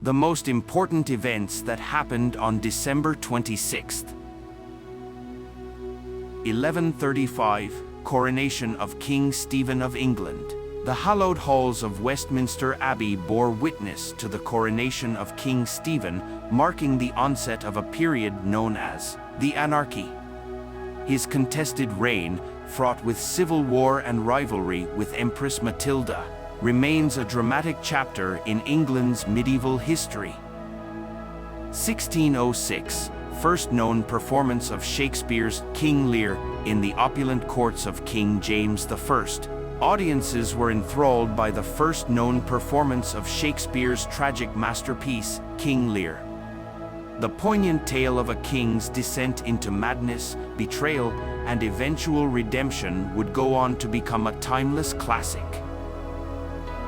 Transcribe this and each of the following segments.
The most important events that happened on December 26th. 1135, coronation of King Stephen of England. The hallowed halls of Westminster Abbey bore witness to the coronation of King Stephen, marking the onset of a period known as the Anarchy. His contested reign, fraught with civil war and rivalry with Empress Matilda, remains a dramatic chapter in England's medieval history. 1606, first known performance of Shakespeare's King Lear in the opulent courts of King James I. Audiences were enthralled by the first known performance of Shakespeare's tragic masterpiece, King Lear. The poignant tale of a king's descent into madness, betrayal, and eventual redemption would go on to become a timeless classic.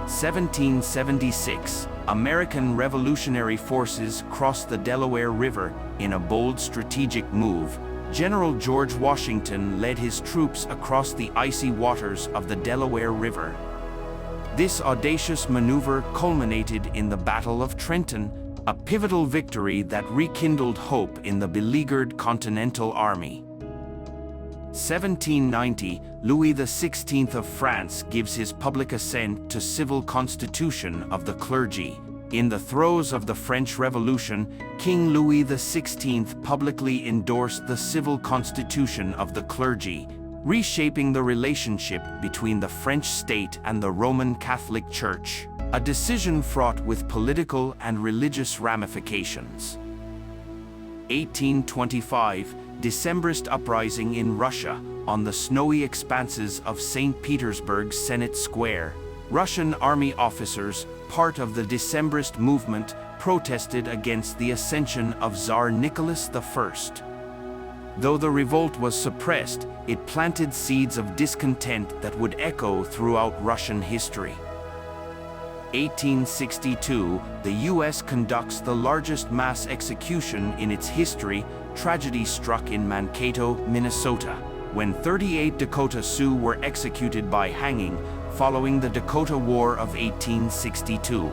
1776, American Revolutionary forces crossed the Delaware River in a bold strategic move. General George Washington led his troops across the icy waters of the Delaware River. This audacious maneuver culminated in the Battle of Trenton, a pivotal victory that rekindled hope in the beleaguered Continental Army. 1790, Louis XVI of France gives his public assent to civil constitution of the clergy. In the throes of the French Revolution, King Louis XVI publicly endorsed the civil constitution of the clergy, reshaping the relationship between the French state and the Roman Catholic Church, a decision fraught with political and religious ramifications. 1825, Decembrist uprising in Russia. On the snowy expanses of St. Petersburg's Senate Square, Russian army officers, part of the Decembrist movement, protested against the ascension of Tsar Nicholas I. Though the revolt was suppressed, it planted seeds of discontent that would echo throughout Russian history. 1862, the U.S. conducts the largest mass execution in its history. Tragedy struck in Mankato, Minnesota, when 38 Dakota Sioux were executed by hanging following the Dakota War of 1862.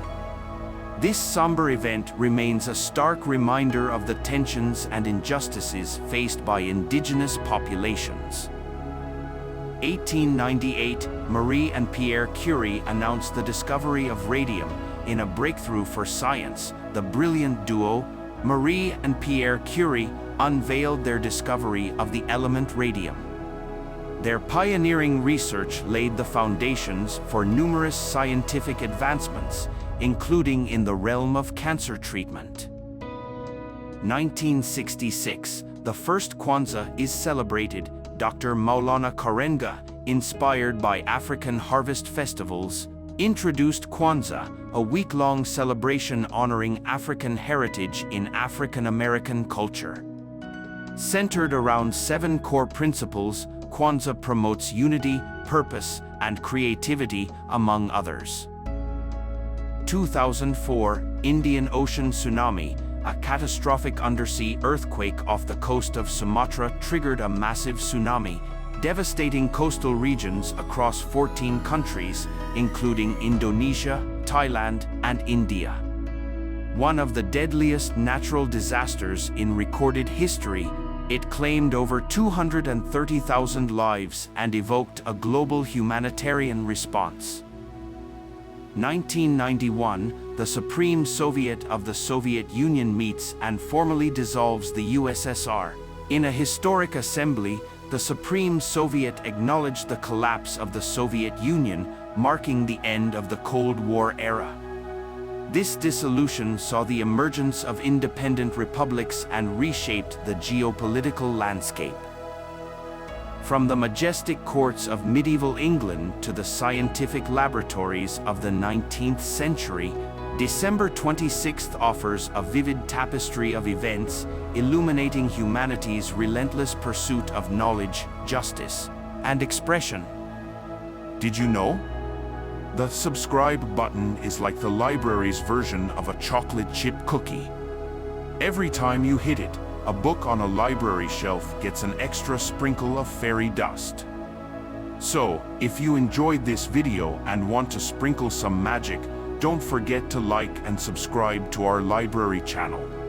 This somber event remains a stark reminder of the tensions and injustices faced by indigenous populations. 1898, Marie and Pierre Curie announced the discovery of radium. In a breakthrough for science, the brilliant duo, Marie and Pierre Curie, unveiled their discovery of the element radium. Their pioneering research laid the foundations for numerous scientific advancements, including in the realm of cancer treatment. 1966, the first Kwanzaa is celebrated. Dr. Maulana Karenga, inspired by African harvest festivals, introduced Kwanzaa, a week-long celebration honoring African heritage in African American culture. Centered around 7 core principles, Kwanzaa promotes unity, purpose, and creativity, among others. 2004, Indian Ocean tsunami. A catastrophic undersea earthquake off the coast of Sumatra triggered a massive tsunami, devastating coastal regions across 14 countries, including Indonesia, Thailand, and India. One of the deadliest natural disasters in recorded history, it claimed over 230,000 lives and evoked a global humanitarian response. 1991, the Supreme Soviet of the Soviet Union meets and formally dissolves the USSR. In a historic assembly, the Supreme Soviet acknowledged the collapse of the Soviet Union, marking the end of the Cold War era. This dissolution saw the emergence of independent republics and reshaped the geopolitical landscape. From the majestic courts of medieval England to the scientific laboratories of the 19th century, December 26th offers a vivid tapestry of events, illuminating humanity's relentless pursuit of knowledge, justice, and expression. Did you know? The subscribe button is like the library's version of a chocolate chip cookie. Every time you hit it, a book on a library shelf gets an extra sprinkle of fairy dust. So, if you enjoyed this video and want to sprinkle some magic, Don't forget to like and subscribe to our library channel.